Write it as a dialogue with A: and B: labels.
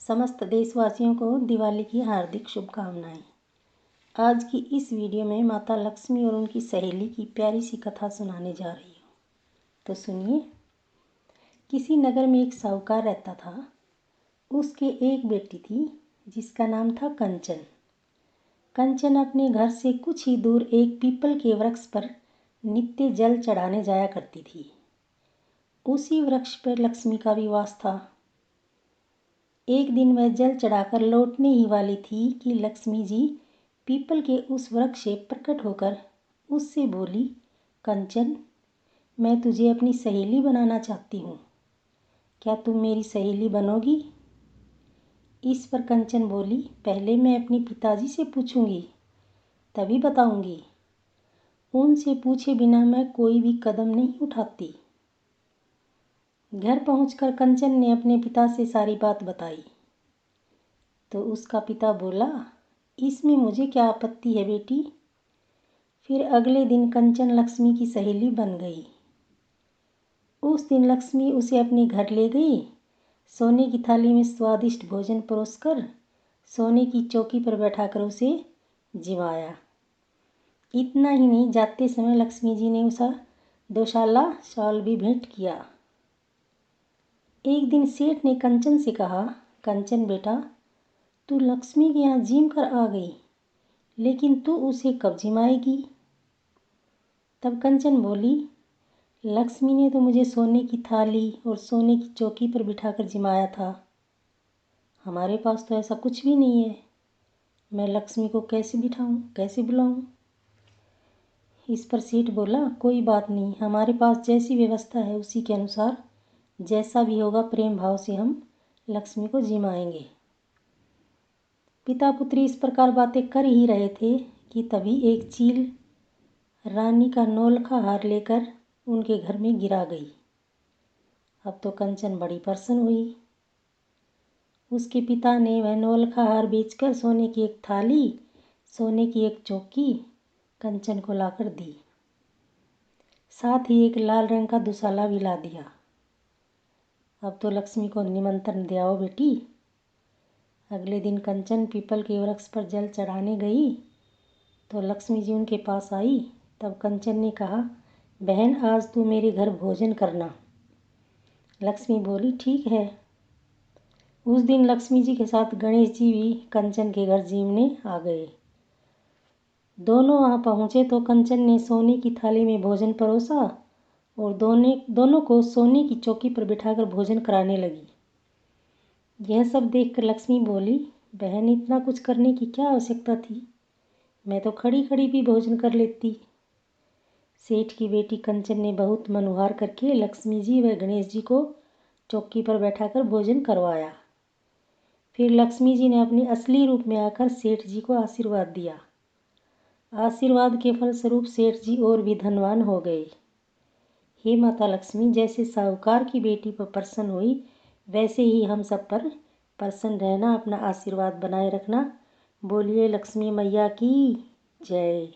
A: समस्त देशवासियों को दिवाली की हार्दिक शुभकामनाएं। आज की इस वीडियो में माता लक्ष्मी और उनकी सहेली की प्यारी सी कथा सुनाने जा रही हूँ। तो सुनिए। किसी नगर में एक साहूकार रहता था। उसके एक बेटी थी जिसका नाम था कंचन। कंचन अपने घर से कुछ ही दूर एक पीपल के वृक्ष पर नित्य जल चढ़ाने जाया करती थी। उसी वृक्ष पर लक्ष्मी का भी वास था। एक दिन वह जल चढ़ाकर लौटने ही वाली थी कि लक्ष्मी जी पीपल के उस वृक्ष से प्रकट होकर उससे बोली, कंचन, मैं तुझे अपनी सहेली बनाना चाहती हूँ। क्या तुम मेरी सहेली बनोगी? इस पर कंचन बोली, पहले मैं अपने पिताजी से पूछूंगी, तभी बताऊंगी। उनसे पूछे बिना मैं कोई भी कदम नहीं उठाती। घर पहुंचकर कंचन ने अपने पिता से सारी बात बताई। तो उसका पिता बोला, इसमें मुझे क्या आपत्ति है बेटी। फिर अगले दिन कंचन लक्ष्मी की सहेली बन गई। उस दिन लक्ष्मी उसे अपने घर ले गई। सोने की थाली में स्वादिष्ट भोजन परोसकर सोने की चौकी पर बैठाकर उसे जिमाया। इतना ही नहीं, जाते समय लक्ष्मी जी ने उसे दोशाला शॉल भी भेंट किया। एक दिन सेठ ने कंचन से कहा, कंचन बेटा, तू लक्ष्मी के यहाँ जिम कर आ गई, लेकिन तू उसे कब जिमाएगी? तब कंचन बोली, लक्ष्मी ने तो मुझे सोने की थाली और सोने की चौकी पर बिठाकर जिमाया था। हमारे पास तो ऐसा कुछ भी नहीं है। मैं लक्ष्मी को कैसे बिठाऊं, कैसे बुलाऊं? इस पर सेठ बोला, कोई बात नहीं, हमारे पास जैसी व्यवस्था है उसी के अनुसार जैसा भी होगा प्रेम भाव से हम लक्ष्मी को जिमाएंगे। पिता पुत्री इस प्रकार बातें कर ही रहे थे कि तभी एक चील रानी का नौलखा हार लेकर उनके घर में गिरा गई। अब तो कंचन बड़ी प्रसन्न हुई। उसके पिता ने वह नौलखा हार बेचकर सोने की एक थाली, सोने की एक चौकी कंचन को लाकर दी। साथ ही एक लाल रंग का दुशाला भी ला दिया। अब तो लक्ष्मी को निमंत्रण दे आओ बेटी। अगले दिन कंचन पीपल के वृक्ष पर जल चढ़ाने गई तो लक्ष्मी जी उनके पास आई। तब कंचन ने कहा, बहन, आज तू मेरे घर भोजन करना। लक्ष्मी बोली, ठीक है। उस दिन लक्ष्मी जी के साथ गणेश जी भी कंचन के घर जीमने आ गए। दोनों वहाँ पहुँचे तो कंचन ने सोने की थाली में भोजन परोसा और दोनों को सोने की चौकी पर बिठाकर भोजन कराने लगी। यह सब देखकर लक्ष्मी बोली, बहन, इतना कुछ करने की क्या आवश्यकता थी? मैं तो खड़ी खड़ी भी भोजन कर लेती। सेठ की बेटी कंचन ने बहुत मनुहार करके लक्ष्मी जी व गणेश जी को चौकी पर बैठाकर भोजन करवाया। फिर लक्ष्मी जी ने अपने असली रूप में आकर सेठ जी को आशीर्वाद दिया। आशीर्वाद के फलस्वरूप सेठ जी और भी धनवान हो गए। हे माता लक्ष्मी, जैसे साहूकार की बेटी पर प्रसन्न हुई, वैसे ही हम सब पर प्रसन्न रहना, अपना आशीर्वाद बनाए रखना। बोलिए लक्ष्मी मैया की जय।